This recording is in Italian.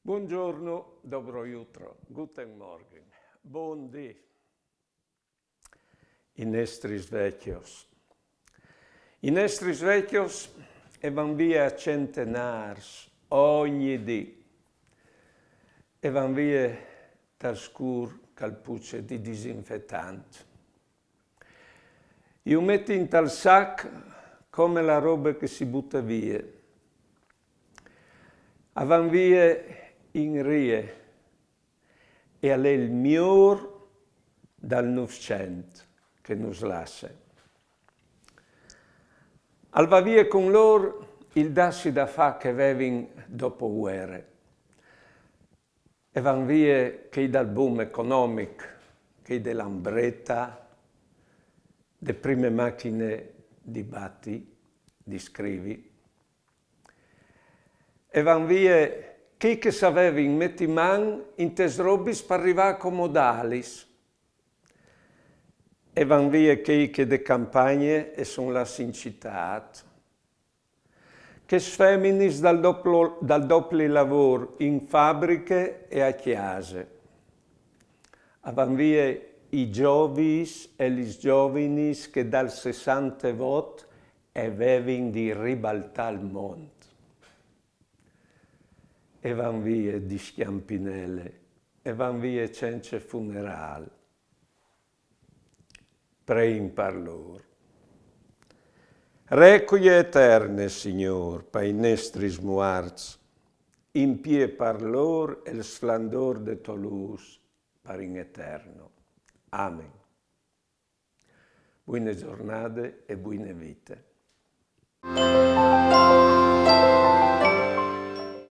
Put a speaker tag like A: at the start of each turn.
A: Buongiorno, dobro jutro, guten Morgen, bon dì. I nostri svecchios. I nostri svecchios e van via a centenars ogni dì. E van via dal scur calpucce di disinfettant. Io metto in tal sac come la roba che si butta via. A van via in rie e a lei il miglior dal Novecento che nos lascia. Al va via con loro il dassi da fa che vevin dopo guerre e van via che dal boom economico, che dell'ambretta, le prime macchine di batti, di scrivi, e van via chi che sapeva in metti man in tes robis per arrivare a comodalis. E van via chi che de campagne e son la sincitat. Che sfeminis dal doppio lavoro in fabbriche e a chiese. E van via i giovis e gli giovanis che dal 60 vot e vevin di ribaltare il mondo. E van via di schiampinelle, e van via senza funerale. Prein per loro. Requie eterne, Signor, per i nostri smuarts, in pie per loro il splendor de Toulouse, per in eterno. Amen. Buone giornate e buone vite.